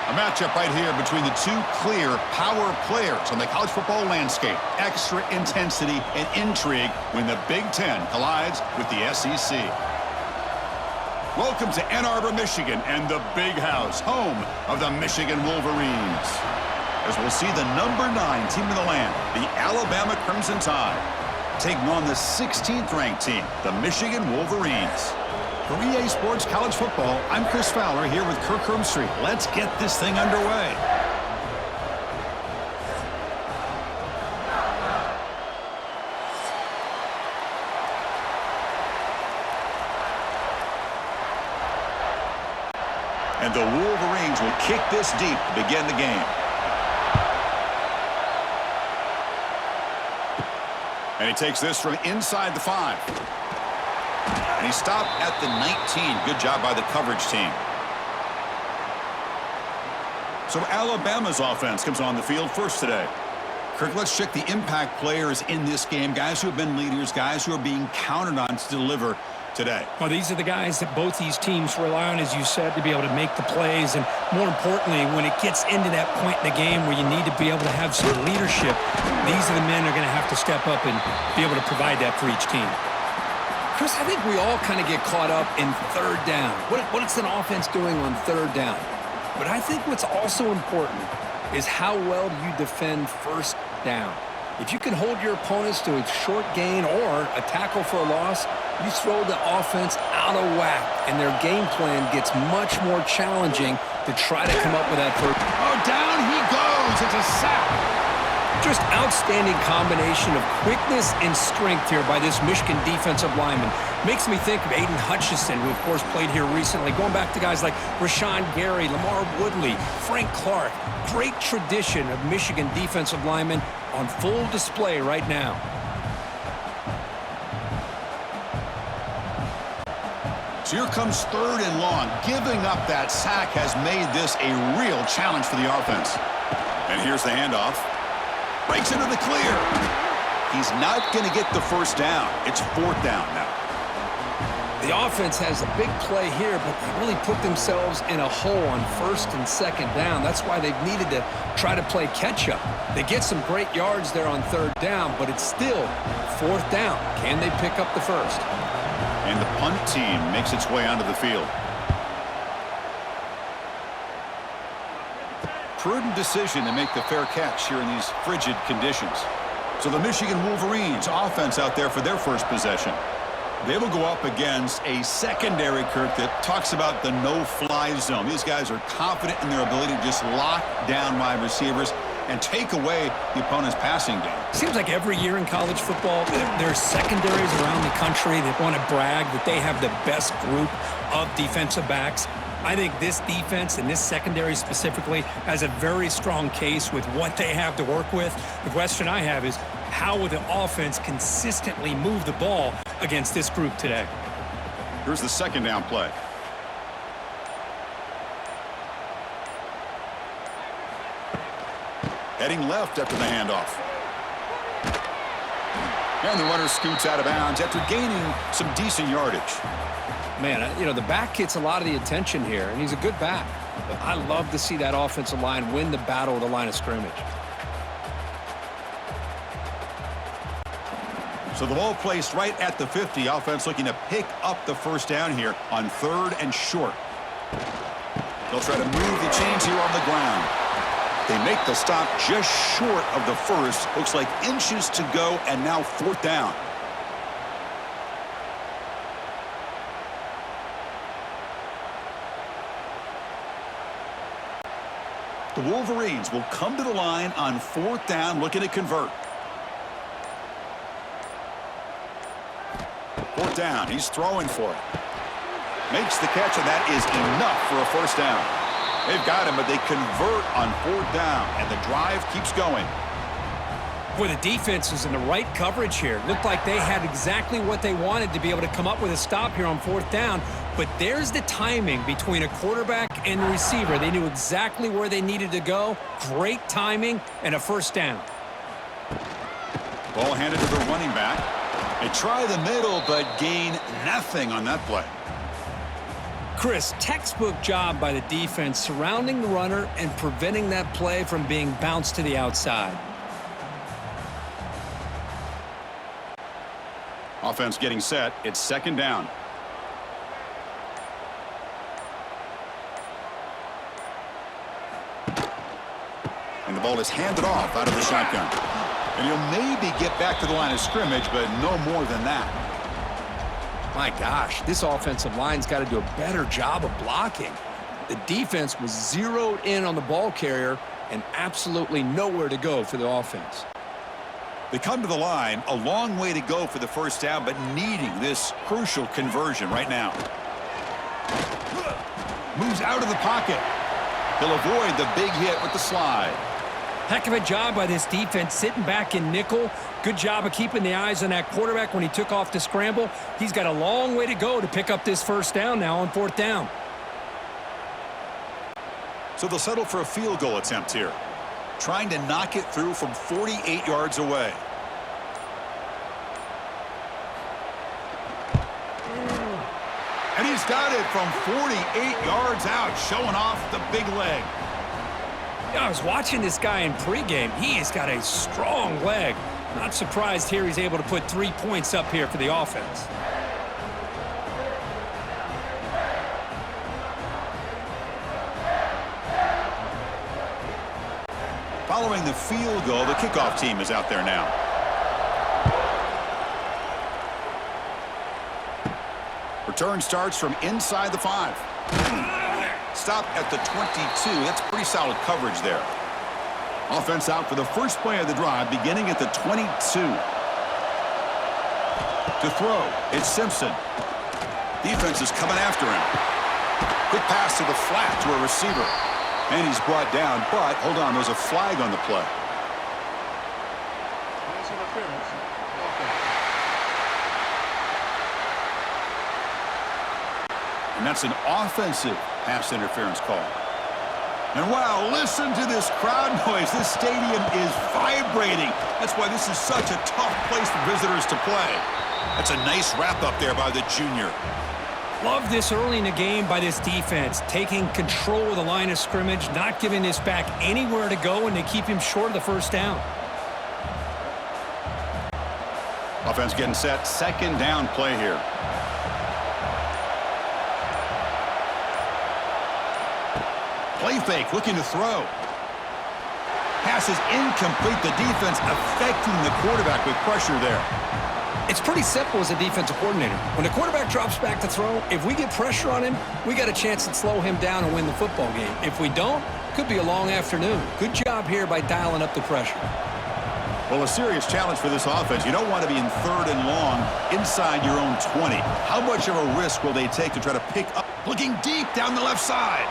A matchup right here between the two clear power players on the college football landscape. Extra intensity and intrigue when the Big Ten collides with the SEC. Welcome to Ann Arbor, Michigan, and the Big House, home of the Michigan Wolverines. As we'll see the number 9 team in the land, the Alabama Crimson Tide, taking on the 16th ranked team, the Michigan Wolverines. For EA Sports College Football, I'm Chris Fowler here with Kirk Herbstreit. Let's get this thing underway. And the Wolverines will kick this deep to begin the game. And he takes this from inside the 5. And he stopped at the 19. Good job by the coverage team. So Alabama's offense comes on the field first today. Kirk, let's check the impact players in this game. Guys who have been leaders, guys who are being counted on to deliver today. Well, these are the guys that both these teams rely on, as you said, to be able to make the plays. And more importantly, when it gets into that point in the game where you need to be able to have some leadership, these are the men that are going to have to step up and be able to provide that for each team. Chris, I think we all kind of get caught up in third down. What's an offense doing on third down? But I think what's also important is how well do you defend first down. If you can hold your opponents to a short gain or a tackle for a loss, you throw the offense out of whack, and their game plan gets much more challenging to try to come up with that first. Oh, down he goes. It's a sack. Just outstanding combination of quickness and strength here by this Michigan defensive lineman. Makes me think of Aiden Hutchinson, who, of course, played here recently. Going back to guys like Rashawn Gary, Lamar Woodley, Frank Clark. Great tradition of Michigan defensive linemen on full display right now. So here comes third and long. Giving up that sack has made this a real challenge for the offense. And here's the handoff. Breaks into the clear. He's not going to get the first down. It's fourth down now. The offense has a big play here, but they really put themselves in a hole on first and second down. That's why they've needed to try to play catch-up. They get some great yards there on third down, but it's still fourth down. Can they pick up the first? And the punt team makes its way onto the field. Prudent decision to make the fair catch here in these frigid conditions. So the Michigan Wolverines offense out there for their first possession. They will go up against a secondary, Kirk, that talks about the no-fly zone. These guys are confident in their ability to just lock down wide receivers and take away the opponent's passing game. Seems like every year in college football, there's secondaries around the country that want to brag that they have the best group of defensive backs. I think this defense and this secondary specifically has a very strong case with what they have to work with. The question I have is, how will the offense consistently move the ball against this group today? Here's the second down play. Heading left after the handoff. And the runner scoots out of bounds after gaining some decent yardage. Man, the back gets a lot of the attention here, and he's a good back. But I love to see that offensive line win the battle of the line of scrimmage. So the ball placed right at the 50. Offense looking to pick up the first down here on third and short. They'll try to move the chains here on the ground. They make the stop just short of the first. Looks like inches to go, and now fourth down. The Wolverines will come to the line on fourth down, looking to convert. Fourth down, he's throwing for it. Makes the catch, and that is enough for a first down. They've got him, but they convert on fourth down, and the drive keeps going. Boy, the defense is in the right coverage here. Looked like they had exactly what they wanted to be able to come up with a stop here on fourth down. But there's the timing between a quarterback and the receiver. They knew exactly where they needed to go. Great timing and a first down. Ball handed to the running back. They try the middle, but gain nothing on that play. Chris, textbook job by the defense surrounding the runner and preventing that play from being bounced to the outside. Offense getting set. It's second down. And the ball is handed off out of the shotgun. And he'll maybe get back to the line of scrimmage, but no more than that. My gosh, this offensive line's got to do a better job of blocking. The defense was zeroed in on the ball carrier and absolutely nowhere to go for the offense. They come to the line, a long way to go for the first down, but needing this crucial conversion right now. Moves out of the pocket. He'll avoid the big hit with the slide. Heck of a job by this defense sitting back in nickel. Good job of keeping the eyes on that quarterback when he took off to scramble. He's got a long way to go to pick up this first down now on fourth down. So they'll settle for a field goal attempt here, trying to knock it through from 48 yards away. And he's got it from 48 yards out, showing off the big leg. I was watching this guy in pregame. He has got a strong leg. Not surprised here he's able to put 3 points up here for the offense. Following the field goal, the kickoff team is out there now. Return starts from inside the 5. Stop at the 22. That's pretty solid coverage there. Offense out for the first play of the drive, beginning at the 22. To throw, it's Simpson. Defense is coming after him. Quick pass to the flat to a receiver. And he's brought down, but hold on, there's a flag on the play. And that's an offensive pass interference call. And wow, listen to this crowd noise. This stadium is vibrating. That's why this is such a tough place for visitors to play. That's a nice wrap up there by the junior. Love this early in the game by this defense, taking control of the line of scrimmage, not giving this back anywhere to go, and they keep him short of the first down. Offense getting set. Second down play here. Play fake, looking to throw. Pass is incomplete. The defense affecting the quarterback with pressure there. It's pretty simple as a defensive coordinator. When the quarterback drops back to throw, if we get pressure on him, we got a chance to slow him down and win the football game. If we don't, could be a long afternoon. Good job here by dialing up the pressure. Well, a serious challenge for this offense. You don't want to be in third and long inside your own 20. How much of a risk will they take to try to pick up? Looking deep down the left side.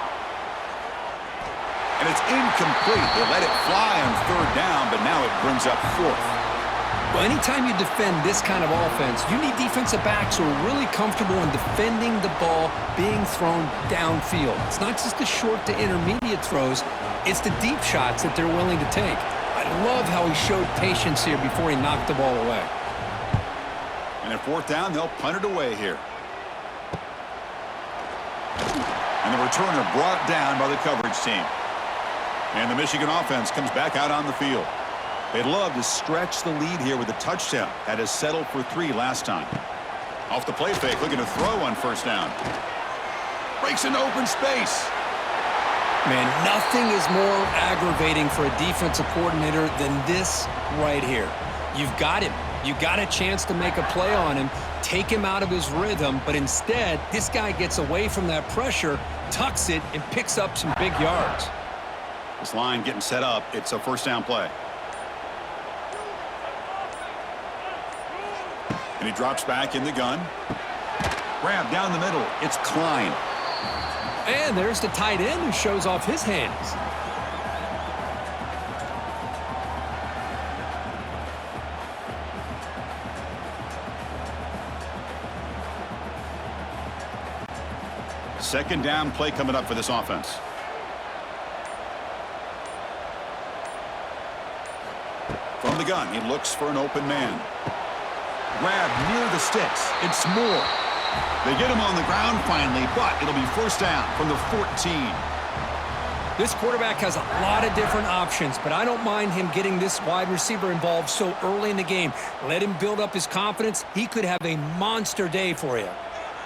And it's incomplete. They let it fly on third down, but now it brings up fourth. Well, anytime you defend this kind of offense, you need defensive backs who are really comfortable in defending the ball being thrown downfield. It's not just the short to intermediate throws, it's the deep shots that they're willing to take. I love how he showed patience here before he knocked the ball away. And at fourth down, they'll punt it away here. And the returner brought down by the coverage team. And the Michigan offense comes back out on the field. They'd love to stretch the lead here with a touchdown. Had to settle for 3 last time. Off the play fake, looking to throw on first down. Breaks into open space. Man, nothing is more aggravating for a defensive coordinator than this right here. You've got him. You got a chance to make a play on him, take him out of his rhythm, but instead, this guy gets away from that pressure, tucks it, and picks up some big yards. This line getting set up. It's a first down play. And he drops back in the gun. Grab down the middle. It's Klein. And there's the tight end who shows off his hands. Second down play coming up for this offense. From the gun, he looks for an open man. Grab near the sticks. It's Moore. They get him on the ground finally, but it'll be first down from the 14. This quarterback has a lot of different options, but I don't mind him getting this wide receiver involved so early in the game. Let him build up his confidence. He could have a monster day for you.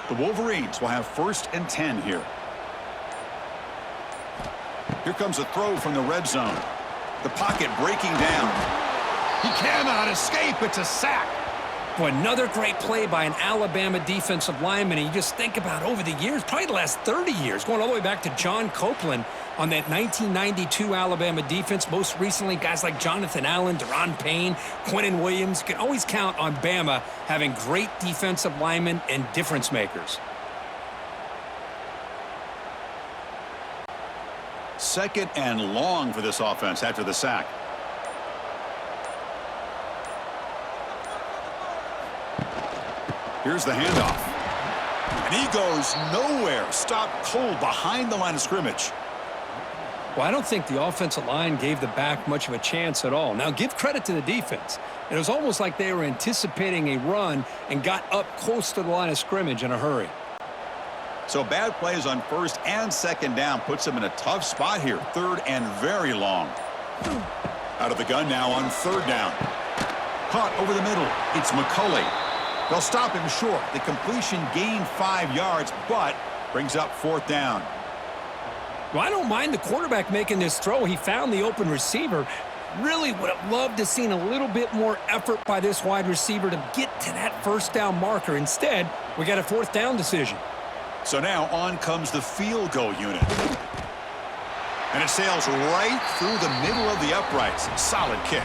The Wolverines will have first and 10 here. Here comes a throw from the red zone. The pocket breaking down. He cannot escape. It's a sack. Boy, another great play by an Alabama defensive lineman. And you just think about over the years, probably the last 30 years, going all the way back to John Copeland on that 1992 Alabama defense. Most recently, guys like Jonathan Allen, Deron Payne, Quinnen Williams. You can always count on Bama having great defensive linemen and difference makers. Second and long for this offense after the sack. Here's the handoff. And he goes nowhere. Stopped cold behind the line of scrimmage. Well, I don't think the offensive line gave the back much of a chance at all. Now, give credit to the defense. It was almost like they were anticipating a run and got up close to the line of scrimmage in a hurry. So bad plays on first and second down puts him in a tough spot here. Third and very long. Out of the gun now on third down. Caught over the middle. It's McCulley. They'll stop him short. The completion gained 5 yards, but brings up fourth down. Well, I don't mind the quarterback making this throw. He found the open receiver. Really would have loved to have seen a little bit more effort by this wide receiver to get to that first down marker. Instead, we got a fourth down decision. So now on comes the field goal unit. And it sails right through the middle of the uprights. Solid kick.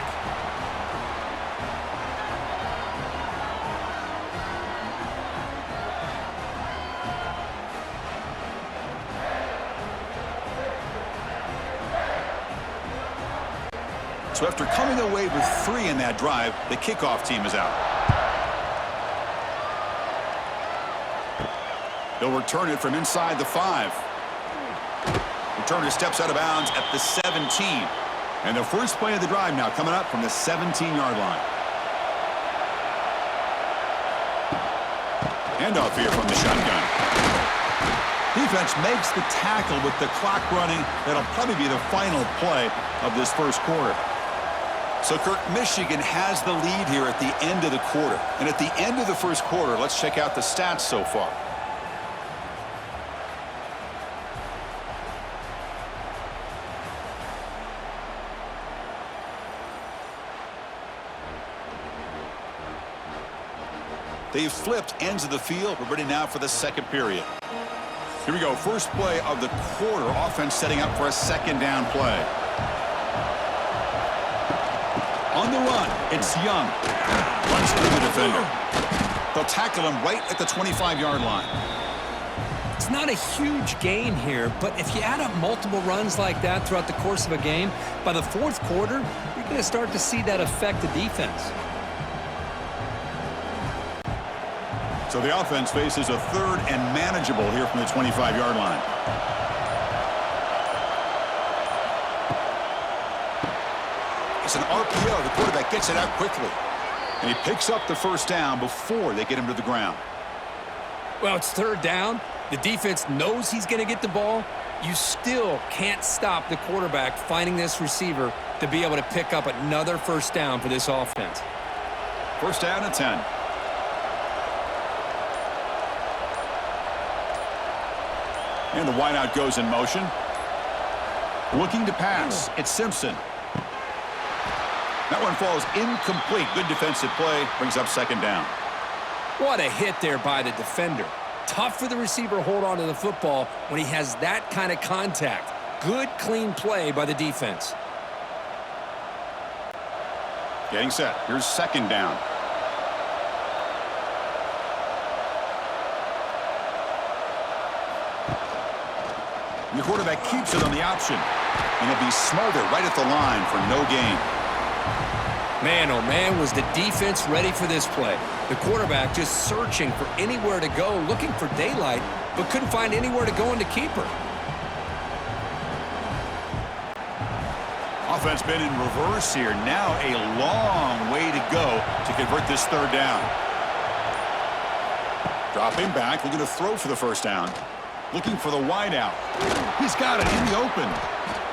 So after coming away with 3 in that drive, the kickoff team is out. They'll return it from inside the 5. Returner steps out of bounds at the 17. And the first play of the drive now coming up from the 17-yard line. Handoff here from the shotgun. Defense makes the tackle with the clock running. That'll probably be the final play of this first quarter. So, Kirk, Michigan has the lead here at the end of the quarter. And at the end of the first quarter, let's check out the stats so far. They've flipped ends of the field. We're ready now for the second period. Here we go. First play of the quarter. Offense setting up for a second down play. On the run, it's Young. Runs through the defender. They'll tackle him right at the 25-yard line. It's not a huge gain here, but if you add up multiple runs like that throughout the course of a game, by the fourth quarter, you're going to start to see that affect the defense. So the offense faces a third and manageable here from the 25-yard line. It's an RPO. The quarterback gets it out quickly. And he picks up the first down before they get him to the ground. Well, it's third down. The defense knows he's going to get the ball. You still can't stop the quarterback finding this receiver to be able to pick up another first down for this offense. First down and 10. And the wideout goes in motion. Looking to pass. It's Simpson. That one falls incomplete. Good defensive play. Brings up second down. What a hit there by the defender. Tough for the receiver to hold on to the football when he has that kind of contact. Good, clean play by the defense. Getting set. Here's second down. And the quarterback keeps it on the option. And he'll be smothered right at the line for no gain. Man, oh man, was the defense ready for this play. The quarterback just searching for anywhere to go, looking for daylight, but couldn't find anywhere to go in the keeper. Offense been in reverse here. Now a long way to go to convert this third down. Dropping back, looking to throw for the first down. Looking for the wide out. He's got it in the open.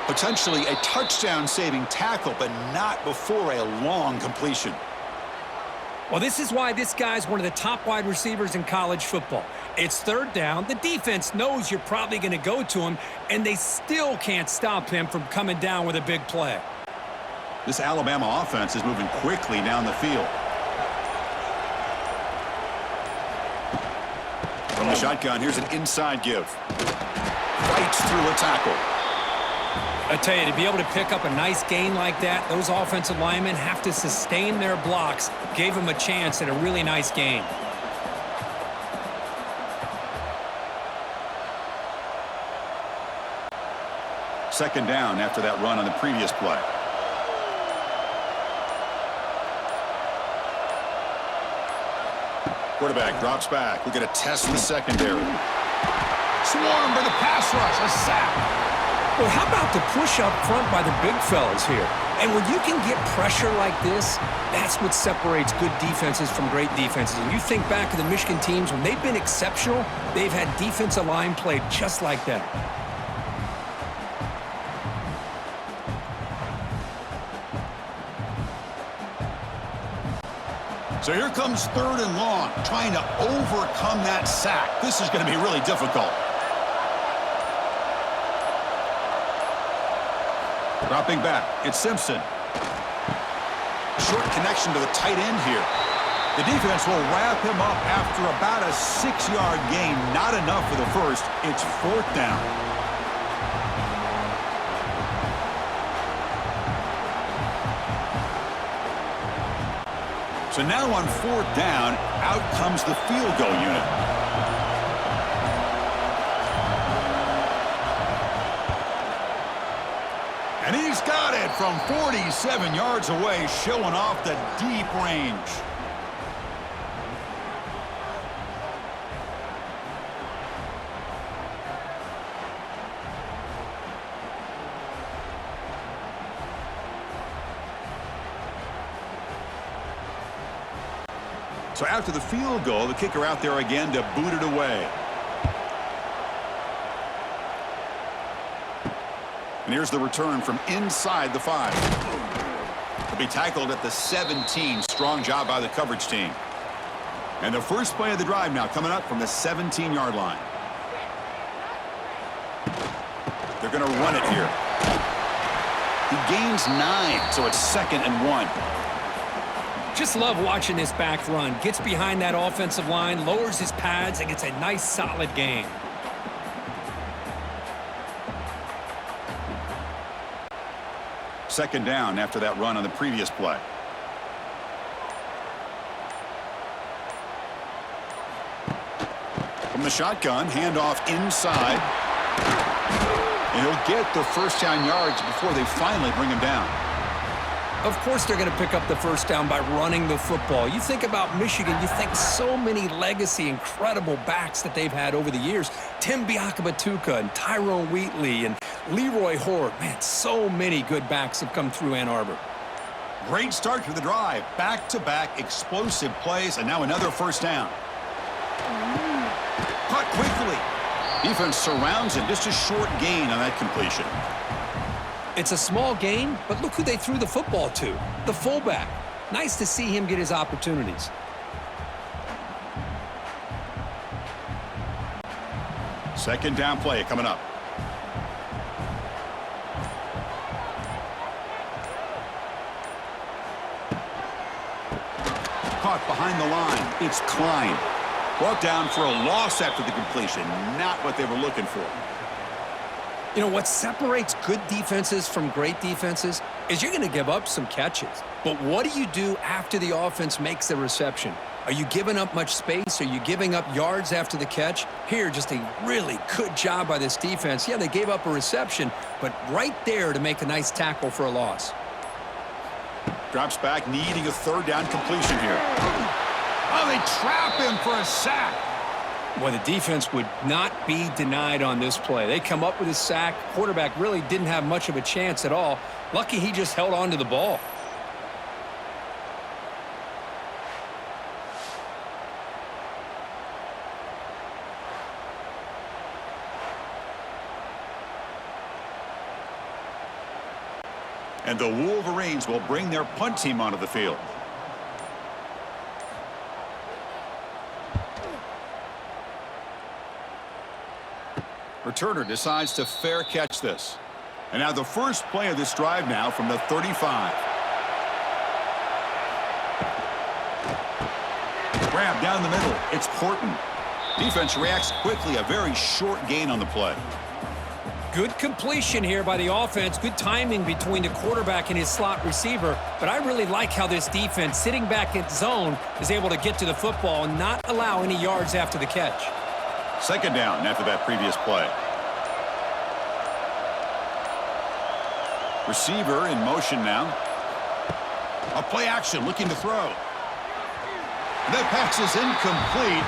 Potentially a touchdown-saving tackle, but not before a long completion. Well, this is why this guy's one of the top wide receivers in college football. It's third down. The defense knows you're probably going to go to him, and they still can't stop him from coming down with a big play. This Alabama offense is moving quickly down the field. From the shotgun, here's an inside give. Fights through a tackle. I tell you, to be able to pick up a nice gain like that, those offensive linemen have to sustain their blocks. Gave him a chance at a really nice gain. Second down after that run on the previous play. Quarterback drops back. We're going to test the secondary. Swarmed by the pass rush. A sack. Well, how about the push up front by the big fellas here? And when you can get pressure like this, that's what separates good defenses from great defenses. And you think back to the Michigan teams, when they've been exceptional, they've had defensive line play just like that. So here comes third and long, trying to overcome that sack. This is going to be really difficult. Dropping back, it's Simpson. Short connection to the tight end here. The defense will wrap him up after about a 6-yard gain. Not enough for the first. It's fourth down. So now on fourth down, out comes the field goal unit. And he's got it from 47 yards away, showing off the deep range. So after the field goal, the kicker out there again to boot it away. And here's the return from inside the 5. He'll be tackled at the 17. Strong job by the coverage team. And the first play of the drive now coming up from the 17-yard line. They're going to run it here. He gains 9, so it's 2nd and 1. Just love watching this back run. Gets behind that offensive line, lowers his pads, and gets a nice solid gain. Second down after that run on the previous play. From the shotgun, handoff inside. And he'll get the first down yards before they finally bring him down. Of course they're going to pick up the first down by running the football. You think about Michigan, you think so many legacy, incredible backs that they've had over the years. Tim Biakabatuka and Tyrone Wheatley and Leroy Horde. Man, so many good backs have come through Ann Arbor. Great start to the drive. Back-to-back explosive plays, and now another first down. Caught quickly. Defense surrounds him. Just a short gain on that completion. It's a small gain, but look who they threw the football to. The fullback. Nice to see him get his opportunities. Second down play coming up. Caught behind the line. It's Klein. Brought down for a loss after the completion. Not what they were looking for. You know, what separates good defenses from great defenses is you're going to give up some catches. But what do you do after the offense makes the reception? Are you giving up much space? Are you giving up yards after the catch? Here, just a really good job by this defense. Yeah, they gave up a reception, but right there to make a nice tackle for a loss. Drops back, needing a third down completion here. Oh, they trap him for a sack. Boy, the defense would not be denied on this play. They come up with a sack. Quarterback really didn't have much of a chance at all. Lucky he just held on to the ball. And the Wolverines will bring their punt team onto the field. Returner decides to fair catch this. And now the first play of this drive now from the 35. Grab down the middle. It's Horton. Defense reacts quickly. A very short gain on the play. Good completion here by the offense. Good timing between the quarterback and his slot receiver. But I really like how this defense, sitting back in zone, is able to get to the football and not allow any yards after the catch. Second down after that previous play. Receiver in motion now. A play action looking to throw. That pass is incomplete.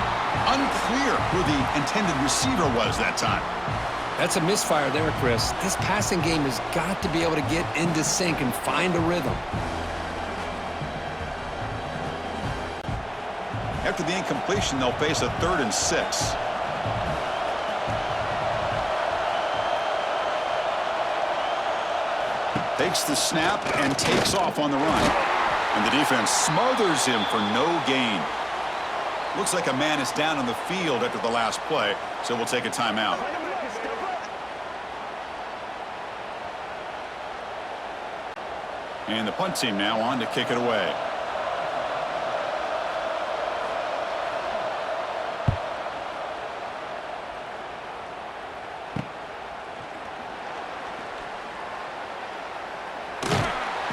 Unclear who the intended receiver was that time. That's a misfire there, Chris. This passing game has got to be able to get into sync and find a rhythm. After the incompletion, they'll face a 3rd and 6. Takes the snap and takes off on the run. And the defense smothers him for no gain. Looks like a man is down on the field after the last play, so we'll take a timeout. And the punt team now on to kick it away.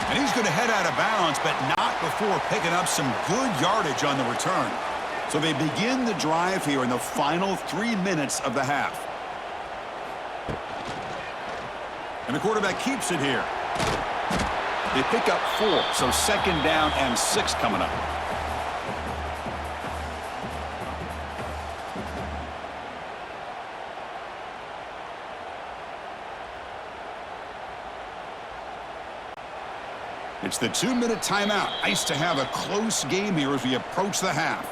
And he's going to head out of bounds, but not before picking up some good yardage on the return. So they begin the drive here in the final 3 minutes of the half. And the quarterback keeps it here. They pick up 4, so 2nd down and 6 coming up. It's the 2-minute timeout. Nice to have a close game here as we approach the half.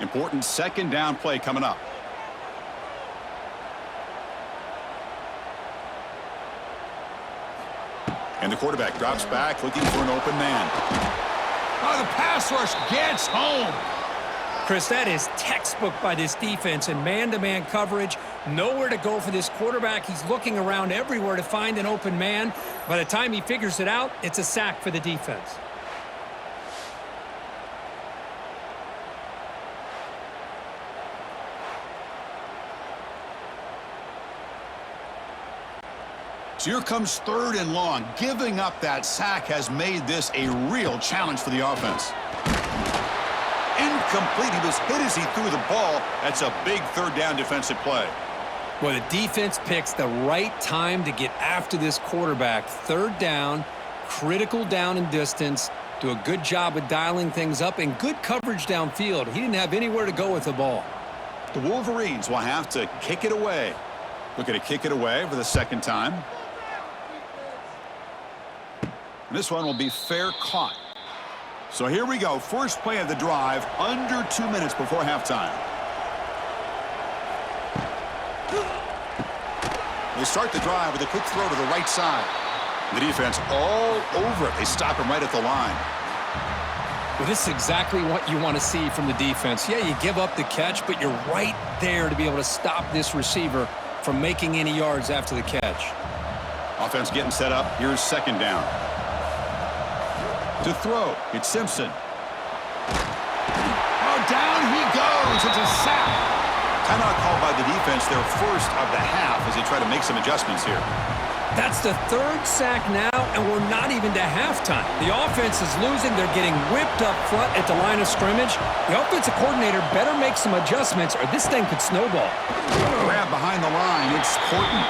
Important 2nd down play coming up. And the quarterback drops back looking for an open man. Oh, the pass rush gets home. Chris, that is textbook by this defense and man-to-man coverage. Nowhere to go for this quarterback. He's looking around everywhere to find an open man. By the time he figures it out, it's a sack for the defense. So here comes 3rd and long. Giving up that sack has made this a real challenge for the offense. Incomplete. He was hit as he threw the ball. That's a big 3rd down defensive play. Well, the defense picks the right time to get after this quarterback. 3rd down, critical down and distance. Do a good job of dialing things up and good coverage downfield. He didn't have anywhere to go with the ball. The Wolverines will have to kick it away. Looking to kick it away for the 2nd time. This one will be fair caught. So here we go. First play of the drive, under 2 minutes before halftime. They start the drive with a quick throw to the right side. The defense all over it. They stop him right at the line. Well, this is exactly what you want to see from the defense. Yeah, you give up the catch, but you're right there to be able to stop this receiver from making any yards after the catch. Offense getting set up. Here's 2nd down. To throw, it's Simpson. Oh, down he goes. It's a sack. Timeout called by the defense, their first of the half, as they try to make some adjustments here. That's the 3rd sack now, and we're not even to halftime. The offense is losing. They're getting whipped up front at the line of scrimmage. The offensive coordinator better make some adjustments, or this thing could snowball. Grab behind the line. It's Horton.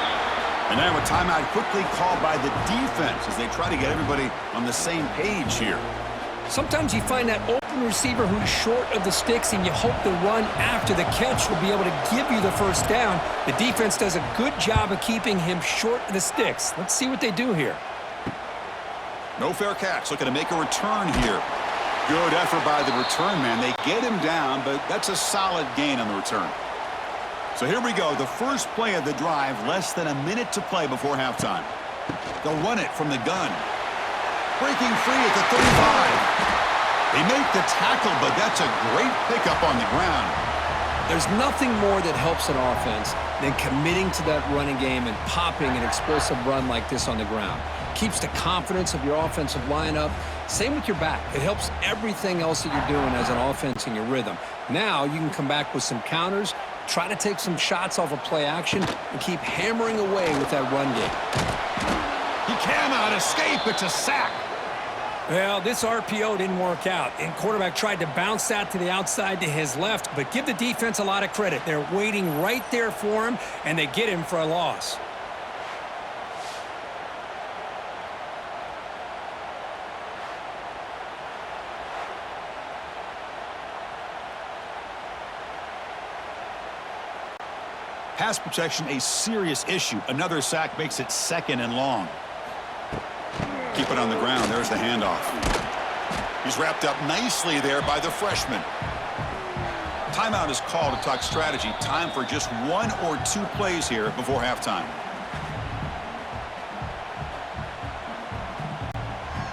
And now a timeout quickly called by the defense as they try to get everybody on the same page here. Sometimes you find that open receiver who's short of the sticks, and you hope the run after the catch will be able to give you the 1st down. The defense does a good job of keeping him short of the sticks. Let's see what they do here. No fair catch. Looking to make a return here. Good effort by the return man. They get him down, but that's a solid gain on the return. So here we go, the first play of the drive, less than a minute to play before halftime. They'll run it from the gun. Breaking free at the 35. They make the tackle, but that's a great pickup on the ground. There's nothing more that helps an offense than committing to that running game and popping an explosive run like this on the ground. Keeps the confidence of your offensive lineup. Same with your back. It helps everything else that you're doing as an offense in your rhythm. Now you can come back with some counters, try to take some shots off of play action, and keep hammering away with that run game. He cannot escape. It's a sack. Well, this RPO didn't work out, and quarterback tried to bounce that to the outside to his left, but give the defense a lot of credit. They're waiting right there for him, and they get him for a loss. Pass protection, a serious issue. Another sack makes it 2nd and long. Keep it on the ground. There's the handoff. He's wrapped up nicely there by the freshman. Timeout is called to talk strategy. Time for just 1 or 2 plays here before halftime.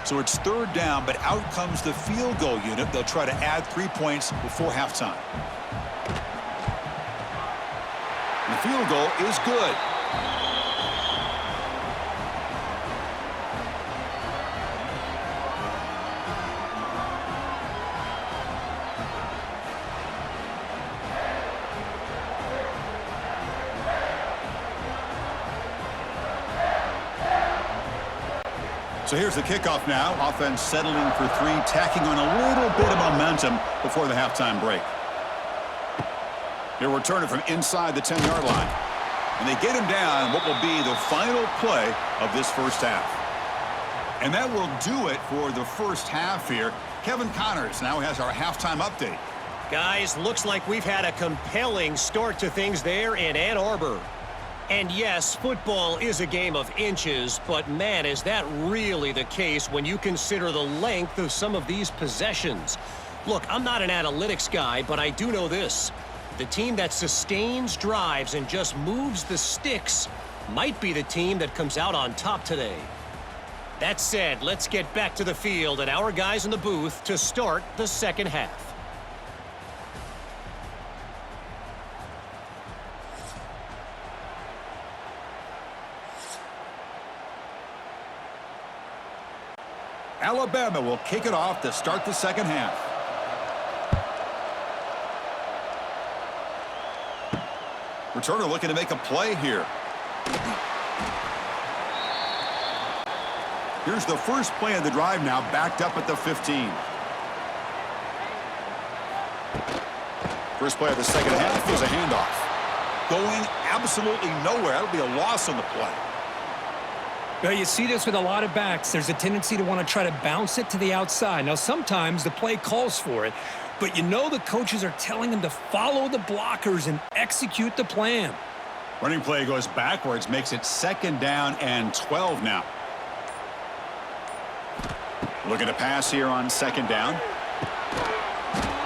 So it's 3rd down, but out comes the field goal unit. They'll try to add 3 points before halftime. And the field goal is good. So here's the kickoff now. Offense settling for 3, tacking on a little bit of momentum before the halftime break. He'll return it from inside the 10-yard line. And they get him down what will be the final play of this first half. And that will do it for the first half here. Kevin Connors now has our halftime update. Guys, looks like we've had a compelling start to things there in Ann Arbor. And yes, football is a game of inches, but man, is that really the case when you consider the length of some of these possessions. Look, I'm not an analytics guy, but I do know this. The team that sustains drives and just moves the sticks might be the team that comes out on top today. That said, let's get back to the field and our guys in the booth to start the second half. Alabama will kick it off to start the second half. Returner looking to make a play here. Here's the first play of the drive now, backed up at the 15. First play of the second half is a handoff. Going absolutely nowhere. That'll be a loss on the play. Well, you see this with a lot of backs. There's a tendency to want to try to bounce it to the outside. Now, sometimes the play calls for it, but you know the coaches are telling them to follow the blockers and execute the plan. Running play goes backwards, makes it 2nd down and 12 now. Looking to pass here on 2nd down.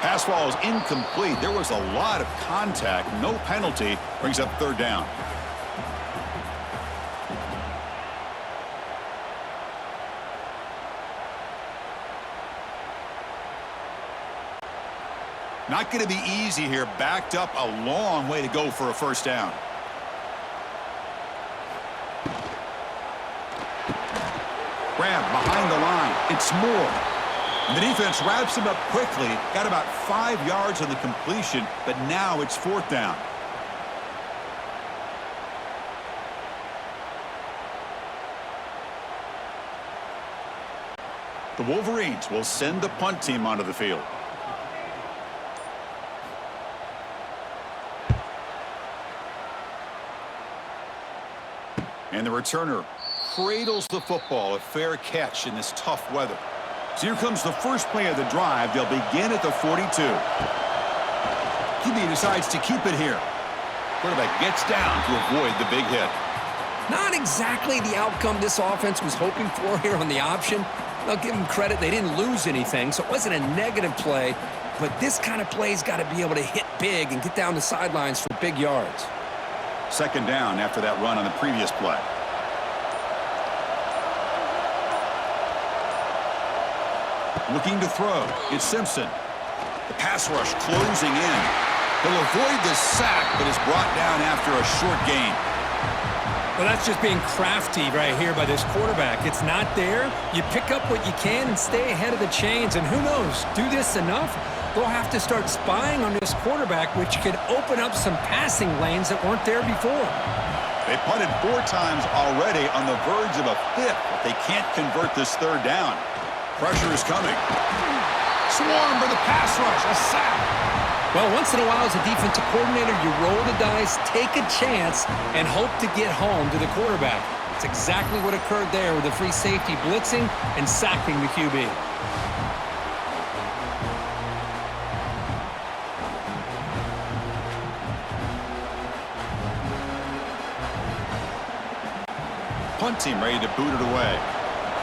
Pass ball is incomplete. There was a lot of contact. No penalty. Brings up 3rd down. Not going to be easy here. Backed up a long way to go for a first down. Grab behind the line. It's Moore. And the defense wraps him up quickly. Got about 5 yards on the completion, but now it's 4th down. The Wolverines will send the punt team onto the field. And the returner cradles the football, a fair catch in this tough weather. So here comes the first play of the drive. They'll begin at the 42. QB decides to keep it here. Quarterback gets down to avoid the big hit. Not exactly the outcome this offense was hoping for here on the option, I'll give them credit. They didn't lose anything, so it wasn't a negative play. But this kind of play's got to be able to hit big and get down the sidelines for big yards. Second down after that run on the previous play. Looking to throw. It's Simpson. The pass rush closing in. He'll avoid the sack, but is brought down after a short gain. Well, that's just being crafty right here by this quarterback. It's not there. You pick up what you can and stay ahead of the chains. And who knows, do this enough, they'll have to start spying on this quarterback, which could open up some passing lanes that weren't there before. They punted 4 times already, on the verge of a 5th, but they can't convert this third down. Pressure is coming. Swarm for the pass rush. A sack. Well, once in a while as a defensive coordinator, you roll the dice, take a chance, and hope to get home to the quarterback. It's exactly what occurred there with the free safety blitzing and sacking the QB. Punt team ready to boot it away.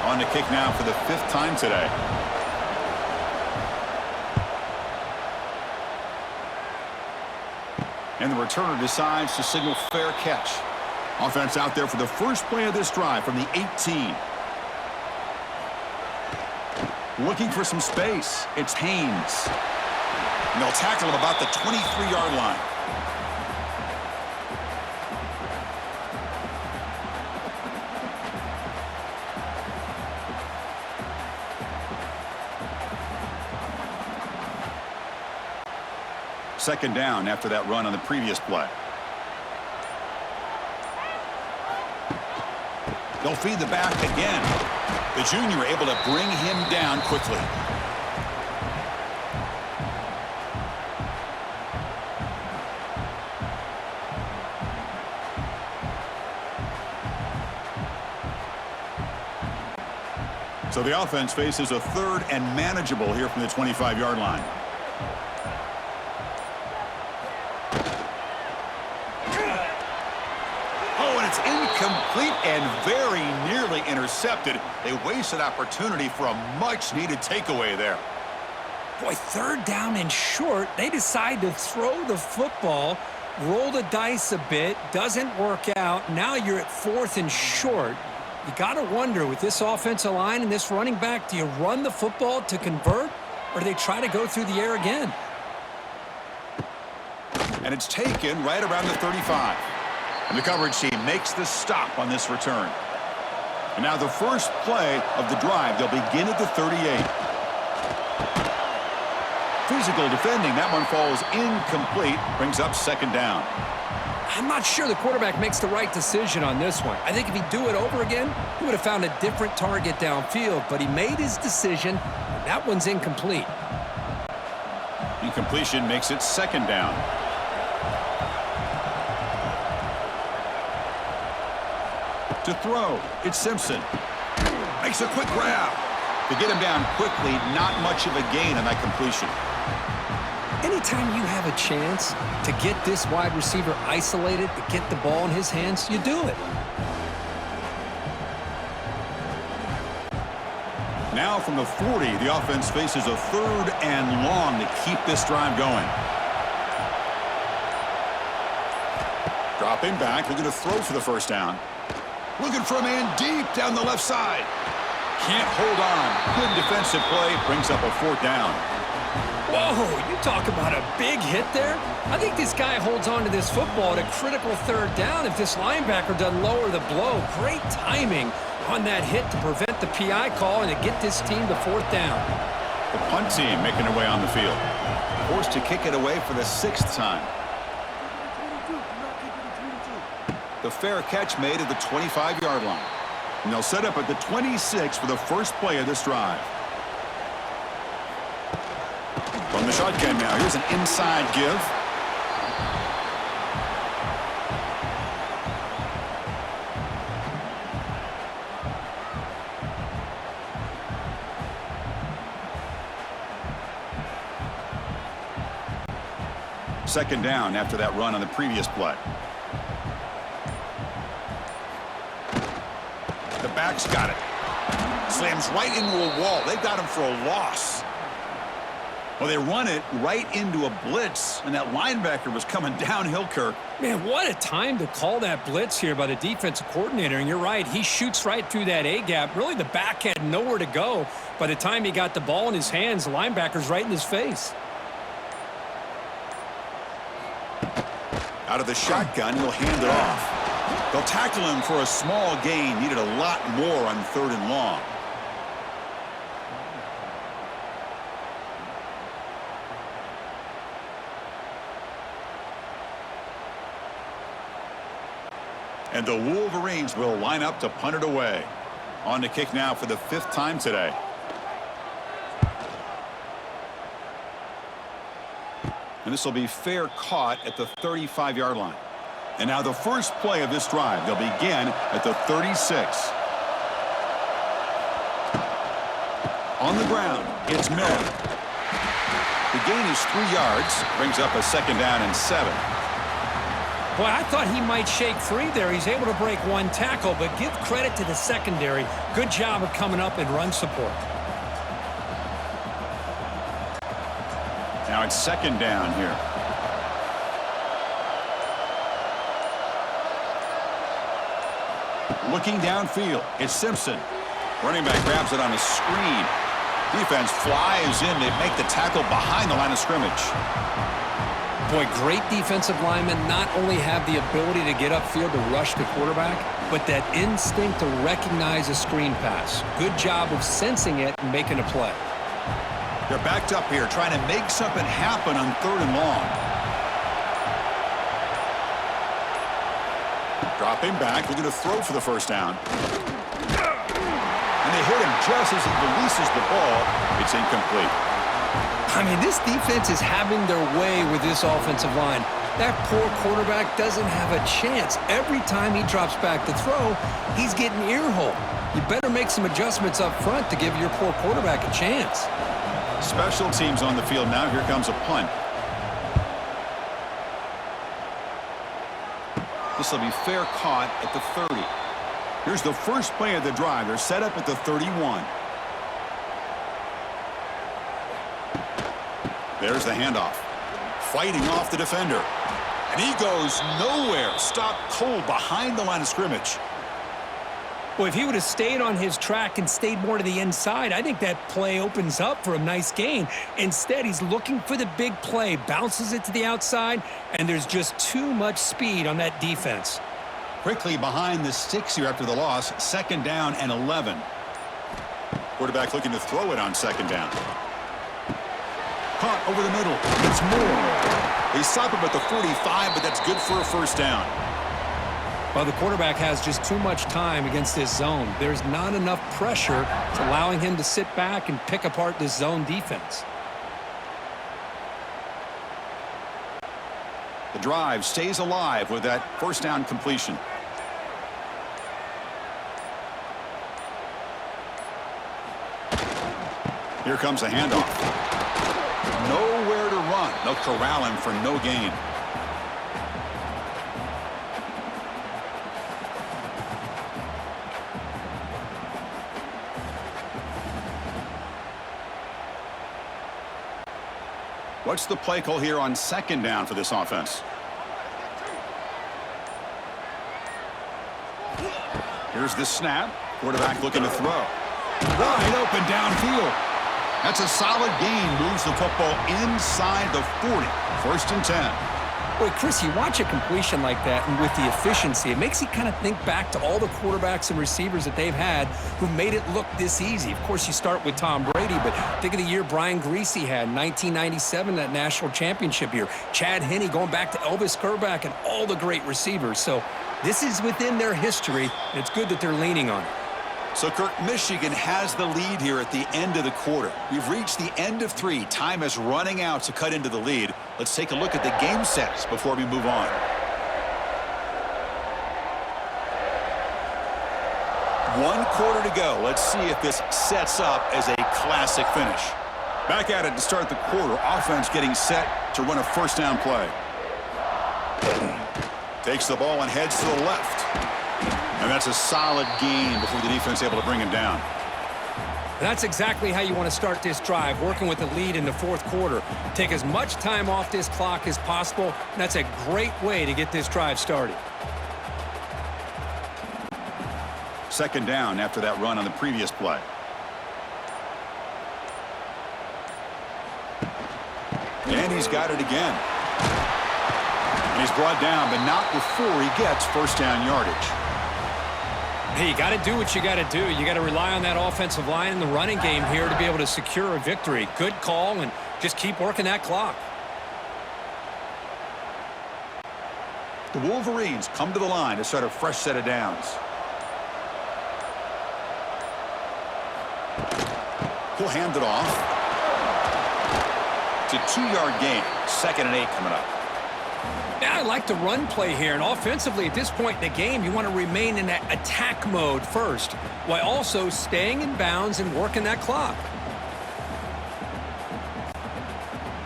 On to kick now for the 5th time today. And the returner decides to signal fair catch. Offense out there for the first play of this drive from the 18. Looking for some space. It's Haynes. And they'll tackle him about the 23-yard line. Second down after that run on the previous play. They'll feed the back again. The junior able to bring him down quickly. So the offense faces a 3rd and manageable here from the 25-yard line. Incomplete and very nearly intercepted. They wasted opportunity for a much-needed takeaway there. Boy, 3rd down and short. They decide to throw the football, roll the dice a bit, doesn't work out. Now you're at 4th and short. You got to wonder, with this offensive line and this running back, do you run the football to convert, or do they try to go through the air again? And it's taken right around the 35. And the coverage team makes the stop on this return. And now the first play of the drive, they'll begin at the 38. Physical defending, that one falls incomplete, brings up second down. I'm not sure the quarterback makes the right decision on this one. I think if he'd do it over again, he would have found a different target downfield, but he made his decision, and that one's incomplete. Incompletion makes it second down. To throw, it's Simpson. Makes a quick grab. To get him down quickly, not much of a gain on that completion. Anytime you have a chance to get this wide receiver isolated, to get the ball in his hands, you do it. Now from the 40, the offense faces a 3rd and long to keep this drive going. Dropping back, looking to throw for the first down. Looking for a man deep down the left side. Can't hold on. Good defensive play. Brings up a 4th down. Whoa, you talk about a big hit there. I think this guy holds on to this football at a critical 3rd down if this linebacker doesn't lower the blow. Great timing on that hit to prevent the PI call and to get this team to 4th down. The punt team making their way on the field. Forced to kick it away for the 6th time. The fair catch made at the 25-yard line. And they'll set up at the 26 for the first play of this drive. From the shotgun now, here's an inside give. Second down after that run on the previous play. The back's got it. Slams right into a wall. They've got him for a loss. Well, they run it right into a blitz, and that linebacker was coming downhill, Kirk. Man, what a time to call that blitz here by the defensive coordinator. And you're right, he shoots right through that A-gap. Really, the back had nowhere to go. By the time he got the ball in his hands, the linebacker's right in his face. Out of the shotgun, he'll hand it off. They'll tackle him for a small gain. Needed a lot more on 3rd and long. And the Wolverines will line up to punt it away. On to kick now for the 5th time today. And this will be fair caught at the 35-yard line. And now the first play of this drive. They'll begin at the 36. On the ground, it's Miller. The gain is 3 yards. Brings up a 2nd down and 7. Boy, I thought he might shake free there. He's able to break one tackle, but give credit to the secondary. Good job of coming up and run support. Now it's 2nd down here. Looking downfield, it's Simpson. Running back grabs it on a screen. Defense flies in. They make the tackle behind the line of scrimmage. Boy, great defensive linemen not only have the ability to get upfield to rush the quarterback, but that instinct to recognize a screen pass. Good job of sensing it and making a play. They're backed up here, trying to make something happen on 3rd and long. Dropping back, looking to throw for the 1st down. And they hit him just as he releases the ball. It's incomplete. I mean, this defense is having their way with this offensive line. That poor quarterback doesn't have a chance. Every time he drops back to throw, he's getting earhole. You better make some adjustments up front to give your poor quarterback a chance. Special teams on the field now. Here comes a punt. This will be fair caught at the 30. Here's the first play of the drive. They're set up at the 31. There's the handoff. Fighting off the defender. And he goes nowhere. Stopped cold behind the line of scrimmage. Well, if he would have stayed on his track and stayed more to the inside, I think that play opens up for a nice gain. Instead, he's looking for the big play, bounces it to the outside, and there's just too much speed on that defense. Quickly behind the sticks here after the loss. 2nd down and 11. Quarterback looking to throw it on 2nd down. Caught over the middle. It's Moore. They stop him at the 45, but that's good for a 1st down. Well, the quarterback has just too much time against this zone. There's not enough pressure to allowing him to sit back and pick apart this zone defense. The drive stays alive with that 1st down completion. Here comes a handoff. Nowhere to run. They'll corral him for no gain. What's the play call here on 2nd down for this offense? Here's the snap. Quarterback looking to throw. Wide open downfield. That's a solid gain. Moves the football inside the 40. 1st and 10. Boy, Chris, you watch a completion like that, and with the efficiency, it makes you kind of think back to all the quarterbacks and receivers that they've had who made it look this easy. Of course, you start with Tom Brady, but think of the year Brian Greasy had, 1997, that national championship year. Chad Henne going back to Elvis Kerback and all the great receivers. So this is within their history, and it's good that they're leaning on it. So, Kirk, Michigan has the lead here at the end of the quarter. We've reached the end of 3. Time is running out to cut into the lead. Let's take a look at the game sets before we move on. 1 quarter to go. Let's see if this sets up as a classic finish. Back at it to start the quarter. Offense getting set to run a 1st down play. Takes the ball and heads to the left. And that's a solid gain before the defense able to bring him down. That's exactly how you want to start this drive, working with the lead in the fourth quarter. Take as much time off this clock as possible. That's a great way to get this drive started. Second down after that run on the previous play. And he's got it again. And he's brought down, but not before he gets first down yardage. Hey, you got to do what you got to do. You got to rely on that offensive line and the running game here to be able to secure a victory. Good call, and just keep working that clock. The Wolverines come to the line to start a fresh set of downs. He'll hand it off. It's a 2-yard gain. 2nd and 8 coming up. Yeah, I like the run play here, and offensively at this point in the game, you want to remain in that attack mode first, while also staying in bounds and working that clock.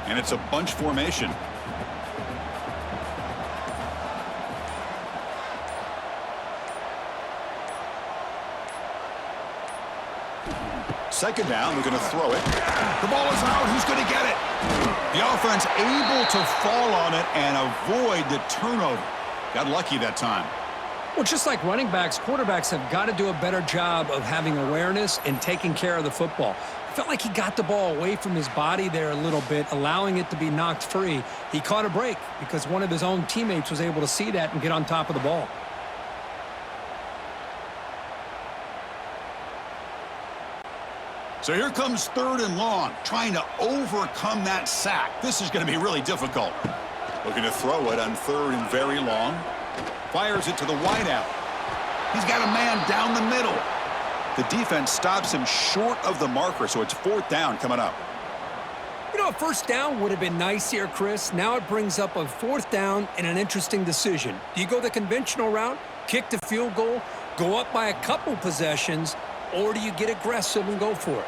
And it's a bunch formation. Second down, we're going to throw it. The ball is out. Who's going to get it? The offense able to fall on it and avoid the turnover. Got lucky that time. Well, just like running backs, quarterbacks have got to do a better job of having awareness and taking care of the football. Felt like he got the ball away from his body there a little bit, allowing it to be knocked free. He caught a break because one of his own teammates was able to see that and get on top of the ball. So here comes 3rd and long, trying to overcome that sack. This is going to be really difficult. Looking to throw it on 3rd and very long. Fires it to the wideout. He's got a man down the middle. The defense stops him short of the marker, so it's 4th down coming up. You know, a first down would have been nice here, Chris. Now it brings up a 4th down and an interesting decision. Do you go the conventional route, kick the field goal, go up by a couple possessions, or do you get aggressive and go for it?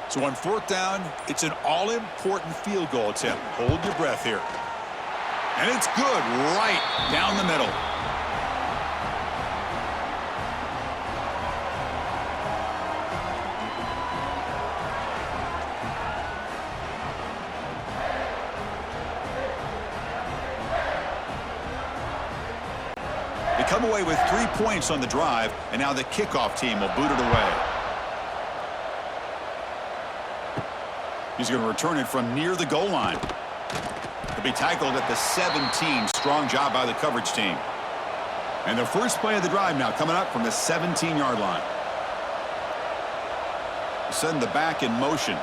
So on 4th down, it's an all-important field goal attempt. Hold your breath here. And it's good right down the middle. They come away with 3 points on the drive, and now the kickoff team will boot it away. He's going to return it from near the goal line. He'll be tackled at the 17. Strong job by the coverage team. And the first play of the drive now coming up from the 17-yard line. Send the back in motion.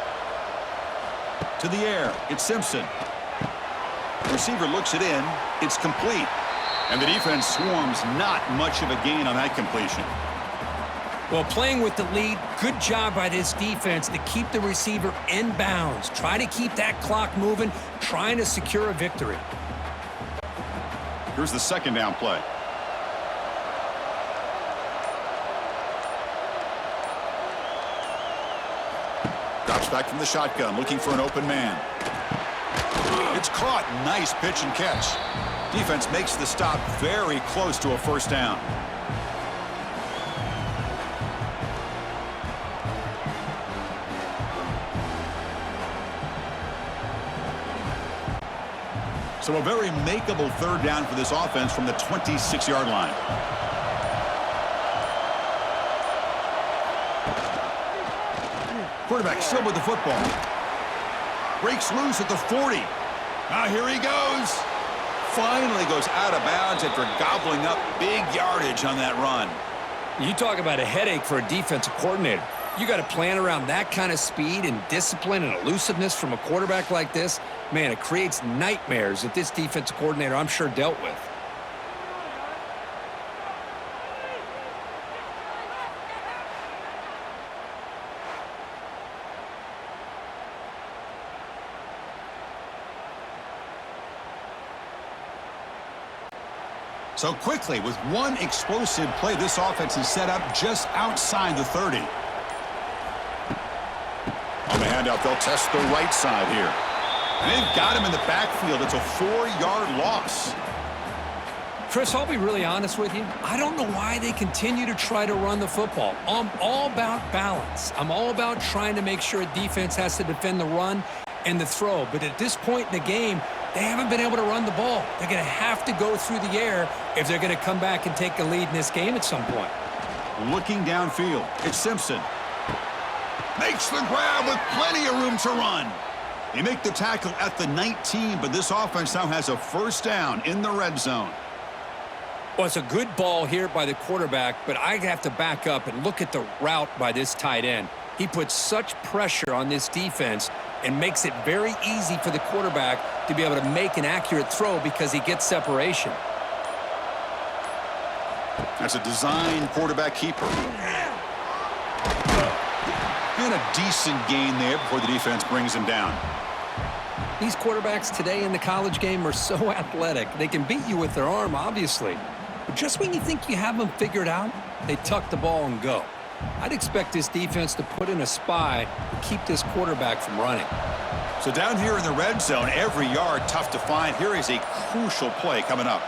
To the air. It's Simpson. The receiver looks it in. It's complete. And the defense swarms. Not much of a gain on that completion. Well, playing with the lead, good job by this defense to keep the receiver in bounds. Try to keep that clock moving, trying to secure a victory. Here's the 2nd down play. Drops back from the shotgun, looking for an open man. It's caught. Nice pitch and catch. Defense makes the stop very close to a first down. So a very makeable 3rd down for this offense from the 26-yard line. Quarterback still with the football. Breaks loose at the 40. Here he goes. Finally goes out of bounds after gobbling up big yardage on that run. You talk about a headache for a defensive coordinator. You got to plan around that kind of speed and discipline and elusiveness from a quarterback like this. Man, it creates nightmares that this defensive coordinator, I'm sure, dealt with. So quickly, with one explosive play, this offense is set up just outside the 30. On the handout, they'll test the right side here. And they've got him in the backfield. It's a 4-yard loss. Chris, I'll be really honest with you. I don't know why they continue to try to run the football. I'm all about balance. I'm all about trying to make sure a defense has to defend the run and the throw. But at this point in the game, they haven't been able to run the ball. They're going to have to go through the air if they're going to come back and take a lead in this game at some point. Looking downfield, it's Simpson. Makes the grab with plenty of room to run. They make the tackle at the 19, but this offense now has a first down in the red zone. Well, it's a good ball here by the quarterback, but I have to back up and look at the route by this tight end. He puts such pressure on this defense and makes it very easy for the quarterback to be able to make an accurate throw because he gets separation. That's a design quarterback keeper. And a decent gain there before the defense brings him down. These quarterbacks today in the college game are so athletic. They can beat you with their arm, obviously. But just when you think you have them figured out, they tuck the ball and go. I'd expect this defense to put in a spy to keep this quarterback from running. So down here in the red zone, every yard tough to find. Here is a crucial play coming up.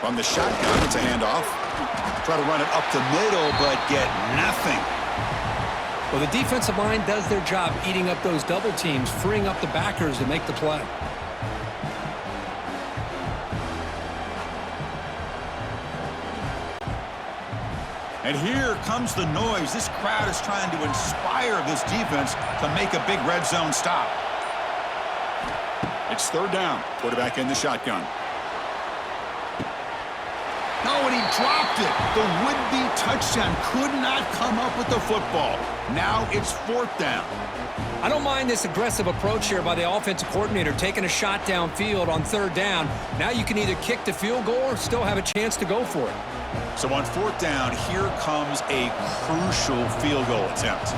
From the shotgun, it's a handoff. Try to run it up the middle, but get nothing. Well, the defensive line does their job eating up those double teams, freeing up the backers to make the play. And here comes the noise. This crowd is trying to inspire this defense to make a big red zone stop. It's third down. Quarterback in the shotgun. No, and he dropped it. The would-be touchdown could not come up with the football. Now it's fourth down. I don't mind this aggressive approach here by the offensive coordinator, taking a shot downfield on third down. Now you can either kick the field goal or still have a chance to go for it. So on fourth down, here comes a crucial field goal attempt.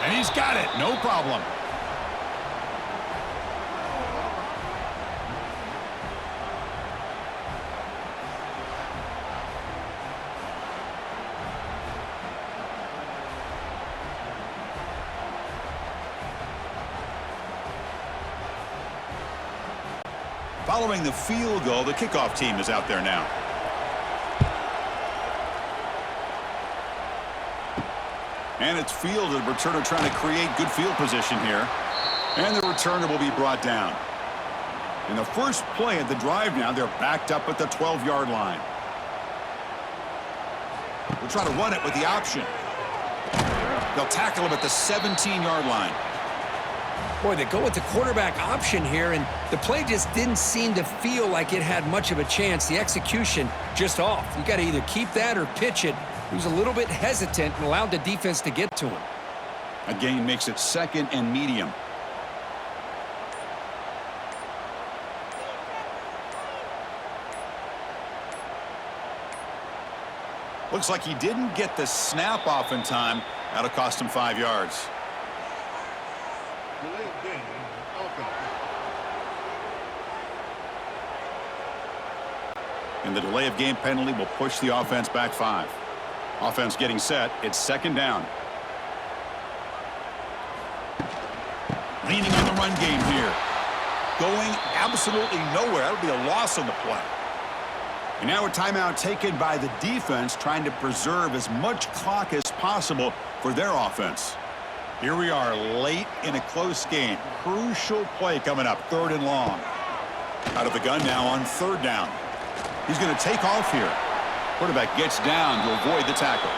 And he's got it. No problem. Following the field goal, the kickoff team is out there now. And it's fielded. Returner trying to create good field position here. And the returner will be brought down. In the first play of the drive now, they're backed up at the 12-yard line. We'll try to run it with the option. They'll tackle him at the 17-yard line. Boy, they go with the quarterback option here, and the play just didn't seem to feel like it had much of a chance. The execution just off. You got to either keep that or pitch it. He was a little bit hesitant and allowed the defense to get to him. A gain makes it second and medium. Looks like he didn't get the snap off in time. That'll cost him 5 yards. And the delay of game penalty will push the offense back 5. Offense getting set. It's second down. Leaning on the run game here. Going absolutely nowhere. That'll be a loss on the play. And now a timeout taken by the defense, trying to preserve as much clock as possible for their offense. Here we are late in a close game. Crucial play coming up, third and long. Out of the gun now on third down. He's going to take off here. Quarterback gets down to avoid the tackle.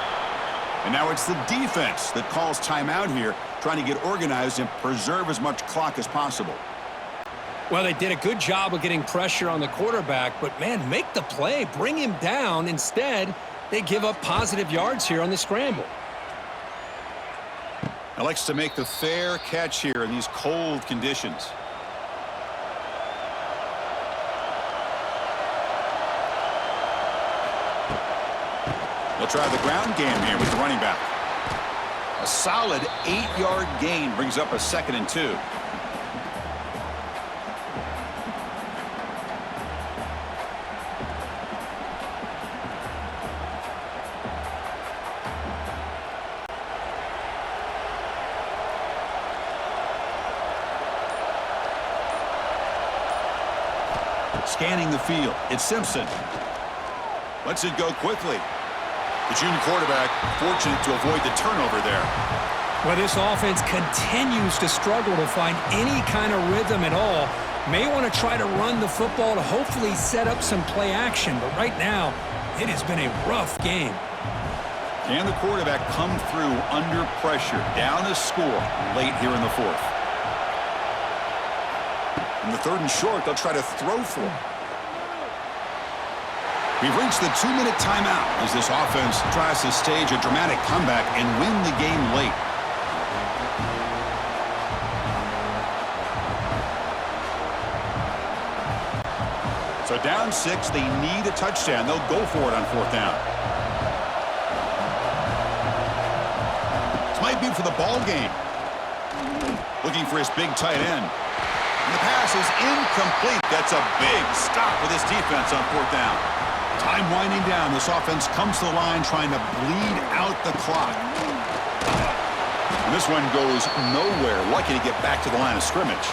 And now it's the defense that calls timeout here, trying to get organized and preserve as much clock as possible. Well, they did a good job of getting pressure on the quarterback, but, man, make the play. Bring him down. Instead, they give up positive yards here on the scramble. He likes to make the fair catch here in these cold conditions. They'll try the ground game here with the running back. A solid 8-yard gain brings up a 2nd and 2. Scanning the field. It's Simpson. Lets it go quickly. The junior quarterback fortunate to avoid the turnover there. Well, this offense continues to struggle to find any kind of rhythm at all. May want to try to run the football to hopefully set up some play action, but right now, it has been a rough game. Can the quarterback come through under pressure? Down a score late here in the fourth. In the third and short, they'll try to throw for him. We've reached the 2-minute timeout as this offense tries to stage a dramatic comeback and win the game late. So down 6, they need a touchdown. They'll go for it on 4th down. This might be for the ball game. Looking for his big tight end. And the pass is incomplete. That's a big stop for this defense on 4th down. Time winding down. This offense comes to the line trying to bleed out the clock. And this one goes nowhere. Lucky to get back to the line of scrimmage.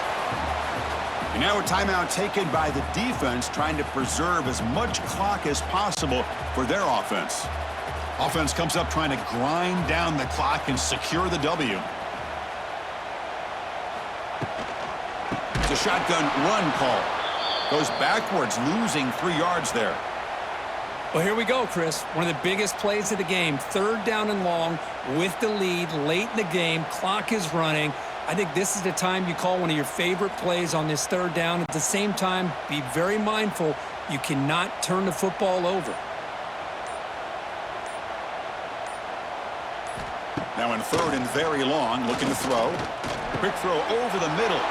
And now a timeout taken by the defense trying to preserve as much clock as possible for their offense. Offense comes up trying to grind down the clock and secure the W. It's a shotgun run call. Goes backwards, losing 3 yards there. Well, here we go, Chris. One of the biggest plays of the game. 3rd down and long with the lead late in the game. Clock is running. I think this is the time you call one of your favorite plays on this 3rd down. At the same time, be very mindful. You cannot turn the football over. Now in 3rd and very long, looking to throw. Quick throw over the middle.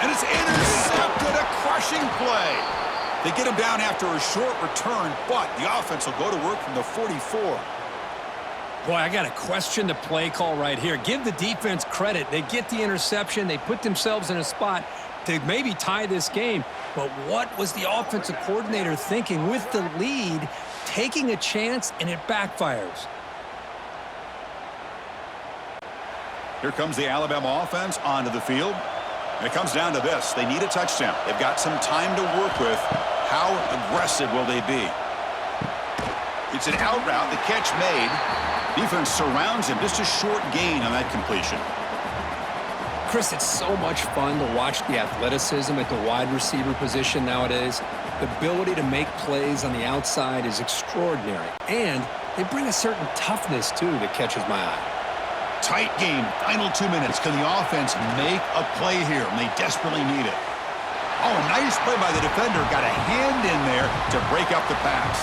And it's intercepted, a crushing play. They get him down after a short return, but the offense will go to work from the 44. Boy, I got to question the play call right here. Give the defense credit. They get the interception. They put themselves in a spot to maybe tie this game. But what was the offensive coordinator thinking with the lead, taking a chance, and it backfires? Here comes the Alabama offense onto the field. And it comes down to this. They need a touchdown. They've got some time to work with. How aggressive will they be? It's an out route. The catch made. Defense surrounds him. Just a short gain on that completion. Chris, it's so much fun to watch the athleticism at the wide receiver position nowadays. The ability to make plays on the outside is extraordinary. And they bring a certain toughness, too, that catches my eye. Tight game. Final 2 minutes. Can the offense make a play here? And they desperately need it. Oh, nice play by the defender. Got a hand in there to break up the pass.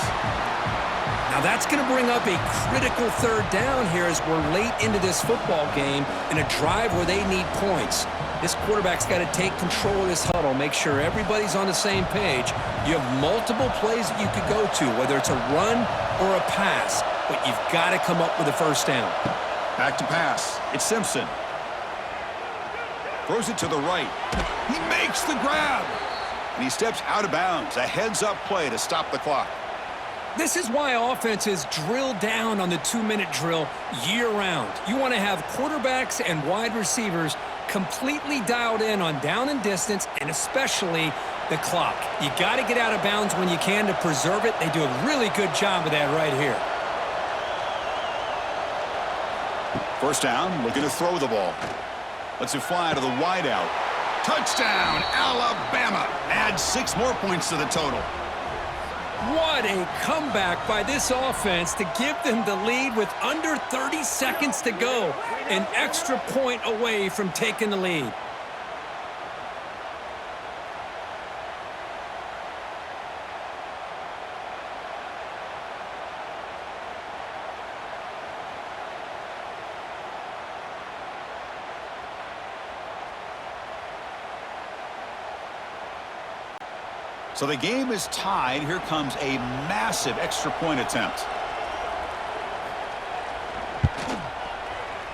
Now that's going to bring up a critical 3rd down here as we're late into this football game in a drive where they need points. This quarterback's got to take control of this huddle, make sure everybody's on the same page. You have multiple plays that you could go to, whether it's a run or a pass, but you've got to come up with a 1st down. Back to pass. It's Simpson. Throws it to the right. He makes the grab. And he steps out of bounds. A heads-up play to stop the clock. This is why offenses drill down on the 2-minute drill year-round. You want to have quarterbacks and wide receivers completely dialed in on down and distance, and especially the clock. You got to get out of bounds when you can to preserve it. They do a really good job of that right here. 1st down, looking to throw the ball. Lets it fly to the wideout. Touchdown, Alabama. Adds 6 more points to the total. What a comeback by this offense to give them the lead with under 30 seconds to go. An extra point away from taking the lead. So the game is tied. Here comes a massive extra point attempt.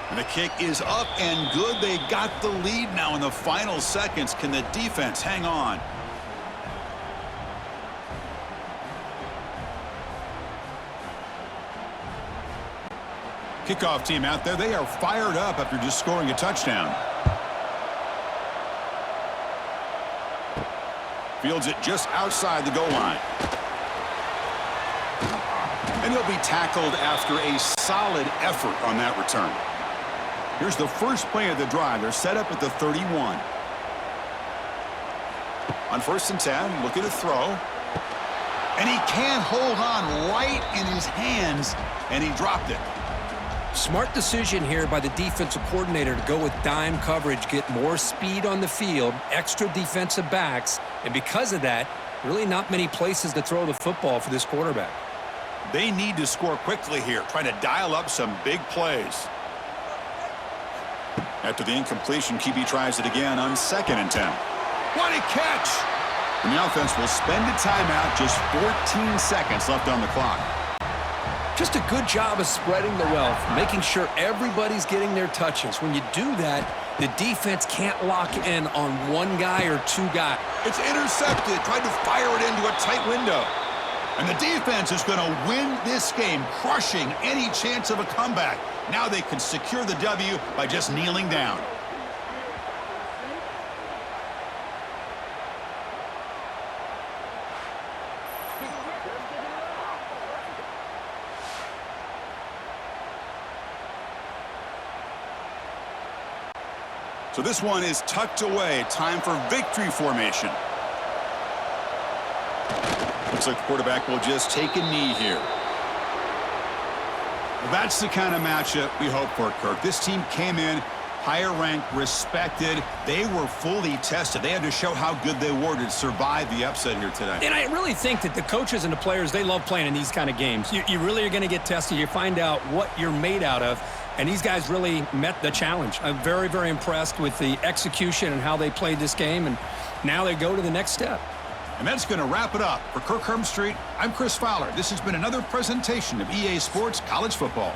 And the kick is up and good. They got the lead now in the final seconds. Can the defense hang on? Kickoff team out there. They are fired up after just scoring a touchdown. Fields it just outside the goal line. And he'll be tackled after a solid effort on that return. Here's the first play of the drive. They're set up at the 31. On 1st and 10, looking to throw. And he can't hold on right in his hands, and he dropped it. Smart decision here by the defensive coordinator to go with dime coverage, get more speed on the field, extra defensive backs, and because of that, really not many places to throw the football for this quarterback. They need to score quickly here, trying to dial up some big plays. After the incompletion, QB tries it again on 2nd and 10. What a catch! And the offense will spend a timeout, just 14 seconds left on the clock. Just a good job of spreading the wealth, making sure everybody's getting their touches. When you do that, the defense can't lock in on one guy or two guys. It's intercepted, tried to fire it into a tight window. And the defense is going to win this game, crushing any chance of a comeback. Now they can secure the W by just kneeling down. So this one is tucked away. Time for victory formation. Looks like the quarterback will just take a knee here. Well, that's the kind of matchup we hope for, Kirk. This team came in higher ranked, respected. They were fully tested. They had to show how good they were to survive the upset here today. And I really think that the coaches and the players, they love playing in these kind of games. You really are going to get tested. You find out what you're made out of. And these guys really met the challenge. I'm very, very impressed with the execution and how they played this game. And now they go to the next step. And that's going to wrap it up. For Kirk Street, I'm Chris Fowler. This has been another presentation of EA Sports College Football.